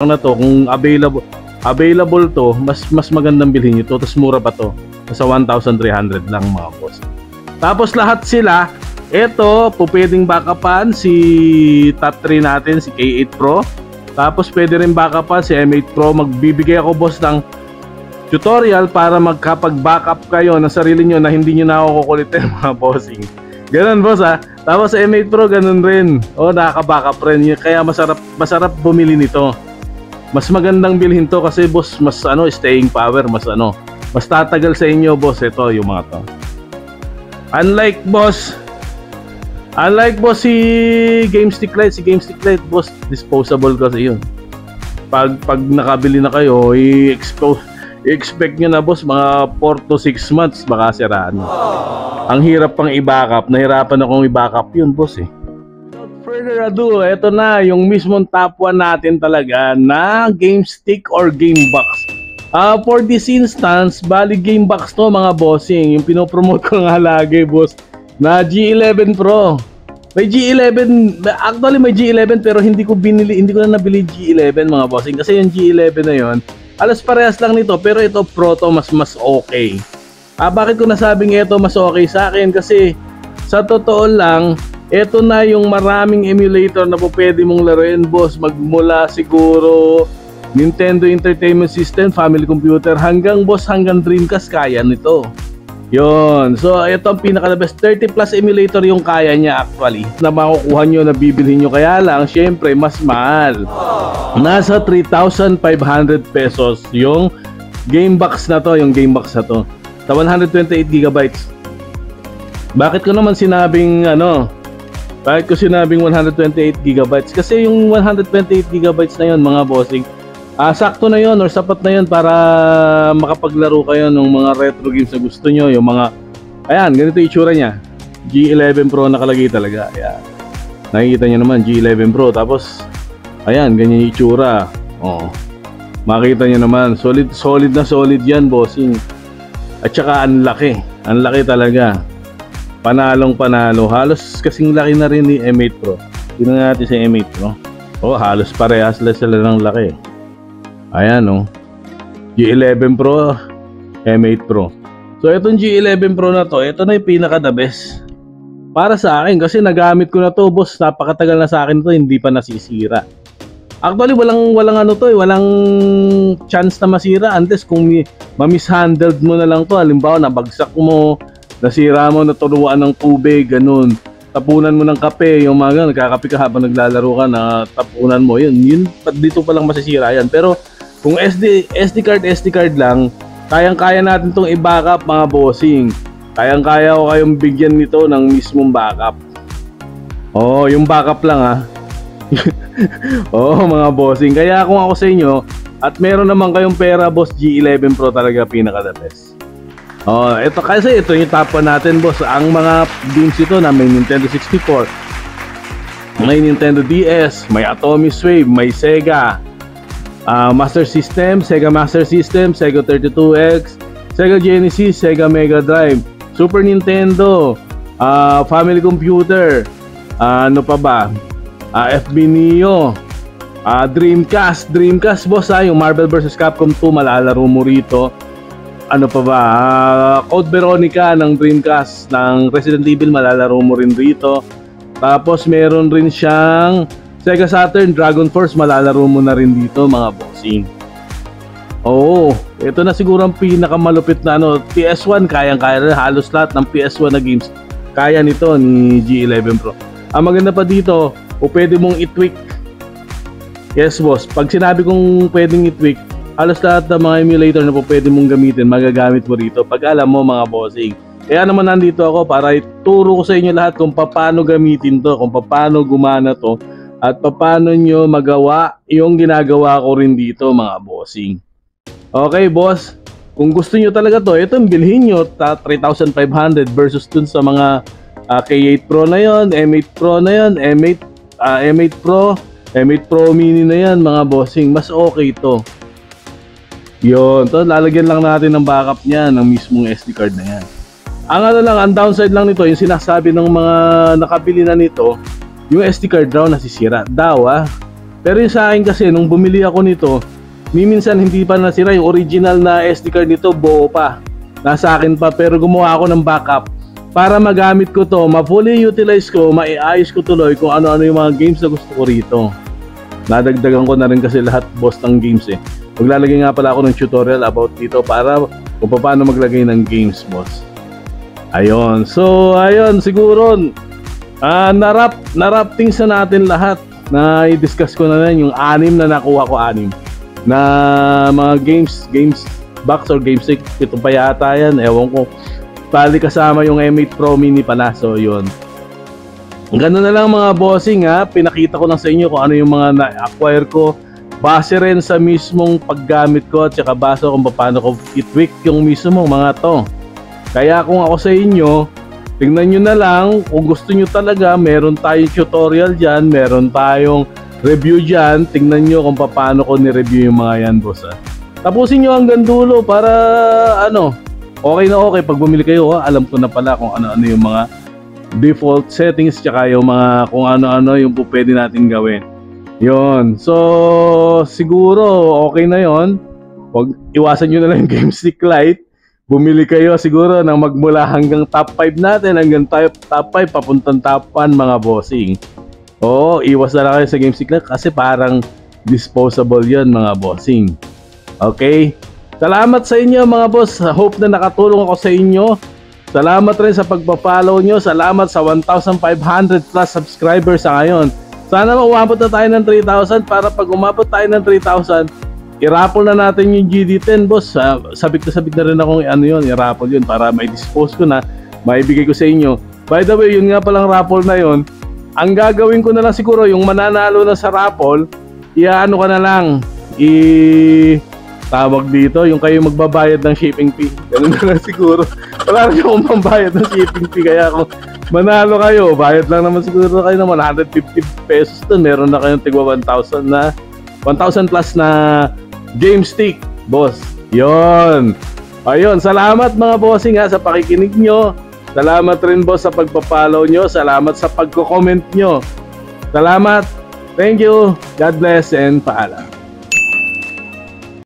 na to, kung available to, mas magandang bilhin nyo to. Tapos mura pa to. Sa 1,300 lang mga boss. Tapos lahat sila, ito, pwedeng backupan si top 3 natin, si K8 Pro. Tapos pwede rin backupan si M8 Pro. Magbibigay ako boss ng tutorial para magkapag-backup kayo ng sarili nyo na hindi nyo na ako kukulitin mga bossing. Ganun boss ha. Tapos sa M8 Pro ganun rin. Nakaka-backup rin. Kaya masarap bumili nito. Mas magandang bilhin to kasi boss, mas staying power, mas tatagal sa inyo boss. Ito yung mga to. Unlike boss si GameStick Lite boss, disposable kasi yun. Pag nakabili na kayo, i-expect nyo na boss mga 4 to 6 months baka siraan. Ang hirap pang i-backup, nahirapan akong i-backup yun boss eh. Further ado, eto na yung mismong top 1 natin talaga na GameStick or Gamebox. For this instance, bali Gamebox to mga bossing. Yung pinopromote ko nga lagi boss na G11 Pro. May G11, actually may G11 pero hindi ko na nabili G11 mga bossing kasi yung G11 na yon alas parehas lang nito pero ito Pro to mas okay. Bakit ko nasabing ito mas okay sa akin? Kasi sa totoo lang, ito na yung maraming emulator na po pwede mong laruin boss, magmula siguro Nintendo Entertainment System, Family Computer hanggang Dreamcast kaya nito. Yon. So ito ang pinaka the best, 30 plus emulator yung kaya niya actually na makukuha nyo, na bibilhin nyo. Kaya lang syempre mas mahal. Nasa 3,500 pesos yung Gamebox na to, sa 128 gigabytes. Bakit ko sinabing 128 gigabytes? Kasi yung 128 gigabytes na yun mga bossing, sakto na yun or sapat na yun para makapaglaro kayo ng mga retro games na gusto nyo. Yung mga, ayan, ganito yung itsura nya. G11 Pro nakalagay talaga. Ayan. Nakikita nyo naman, G11 Pro. Tapos, ayan, ganyan yung itsura. Makikita nyo naman, solid na solid yan bossing. At saka ang laki talaga. Panalo. Halos kasing laki na rin ni M8 Pro. Tingnan natin sa M8 Pro. Halos parehas sila ng laki. Ayan G11 Pro, M8 Pro. So itong G11 Pro na to, ito na yung pinaka the best para sa akin kasi nagamit ko na to boss, napakatagal na sa akin to, hindi pa nasisira. Actually walang chance na masira unless kung ma-mishandled mo na lang to. Halimbawa nabagsak mo, nasira mo, naturuan ng tubig, ganun. Tapunan mo ng kape, yung mga nagkakape ka habang naglalaro ka, na tapunan mo, yun dito pa lang masisira yan. Pero kung SD card lang, kayang-kaya natin tong i-backup mga bossing. Kayang-kaya ko kayong bigyan nito ng mismong backup. Yung backup lang ha. Mga bossing. Kaya kung ako sa inyo at meron naman kayong pera boss, G11 Pro talaga pinaka the best. Ito kasi ito yung top 1 natin boss. Ang mga games ito na may Nintendo 64, may Nintendo DS, may Atomic Wave, may Sega Master System, Sega Master System, Sega 32X, Sega Genesis, Sega Mega Drive, Super Nintendo, Family Computer, ano pa ba? FB Neo, Dreamcast boss yung Marvel vs Capcom 2 malalaro mo rito. Ano pa ba? Code Veronica ng Dreamcast, ng Resident Evil malalaro mo rin rito. Tapos meron rin siyang Sega Saturn Dragon Force, malalaro mo na rin dito mga bossing. Ito na siguro ang pinakamalupit na PS1, kayang-kaya rin halos lahat ng PS1 na games. Kaya nito ni G11 Pro. Ang maganda pa dito, pwede mong i-tweak. Yes boss, pag sinabi kong pwedeng i-tweak, halos lahat ng mga emulator na pwede mong gamitin, magagamit mo rito pag alam mo mga bossing. Kaya naman nandito ako para ituro ko sa inyo lahat kung paano gamitin to, kung paano gumana to, at paano nyo magawa yung ginagawa ko rin dito mga bossing. Okay boss, kung gusto nyo talaga to, itong bilhin nyo 3,500 versus dun sa mga K8 Pro na yon, M8 Pro na yon, M8 Pro, M8 Pro Mini na yan mga bossing. Mas okay to. Yun, to lalagyan lang natin ng backup niya ng mismong SD card na yan. Ang downside lang nito, yung sinasabi ng mga nakabili na nito, yung SD card daw nasisira daw Pero yung sa akin kasi, nung bumili ako nito, minsan hindi pa nasira yung original na SD card nito, buo pa. Nasa akin pa, pero gumawa ako ng backup para magamit ko to, ma-fully utilize ko, maiayos ko tuloy kung ano-ano yung mga games na gusto ko rito. Nadagdagan ko na rin kasi lahat boss ng games eh. Maglalagay nga pala ako ng tutorial about dito para kung paano maglagay ng games boss. Ayun, so ayun siguro narap things na natin lahat na i-discuss ko na rin yung 6 na nakuha ko, 6 na mga games box or game stick. Ito pa yata yan, ewan ko, bali kasama yung M8 Pro Mini pala. So yun, ganun na lang mga bossing ha. Pinakita ko lang sa inyo kung ano yung mga na-acquire ko base rin sa mismong paggamit ko at saka base kung paano ko i-tweak yung mismong mga to. Kaya kung ako sa inyo, tingnan nyo na lang kung gusto nyo talaga. Meron tayong tutorial dyan, meron tayong review dyan. Tingnan nyo kung paano ko ni-review yung mga yan boss ha. Tapusin nyo hanggang dulo para okay na okay. Pag bumili kayo alam ko na pala kung ano-ano yung mga default settings tsaka yung mga kung ano-ano yung pwede natin gawin. Yon. So siguro okay na yon. Huwag iwasan nyo na lang yung game stick light. Bumili kayo siguro ng magmula hanggang top 5 natin, hanggang top 5 papuntang top 1 mga bossing. Oo, iwas na lang kayo sa game stick light kasi parang disposable yon mga bossing. Okay? Salamat sa inyo mga boss. Hope na nakatulong ako sa inyo. Salamat rin sa pagpa-follow nyo. Salamat sa 1,500 plus subscribers sa ngayon. Sana umabot na tayo ng 3,000 para pag umabot tayo ng 3,000, i-raffle na natin yung GD10 boss. Sabik na rin akong i-raffle yun para may dispose ko na, maibigay ko sa inyo. By the way, yun nga palang raffle na yun. Ang gagawin ko na lang siguro, yung mananalo na sa raffle, iaano ka na lang, tawag dito, yung kayo magbabayad ng shipping fee. Ganun na lang siguro. Wala rin akong mambayad ng shipping fee, kaya kung manalo kayo, bayad lang naman siguro kayo ng 150 pesos dun. Meron na kayong tigwa 1,000 plus na game stick, boss. Yon. Ayun, salamat mga bossing ha sa pakikinig nyo. Salamat rin boss sa pagpa-follow nyo. Salamat sa pagko-comment nyo. Salamat. Thank you. God bless and paalam.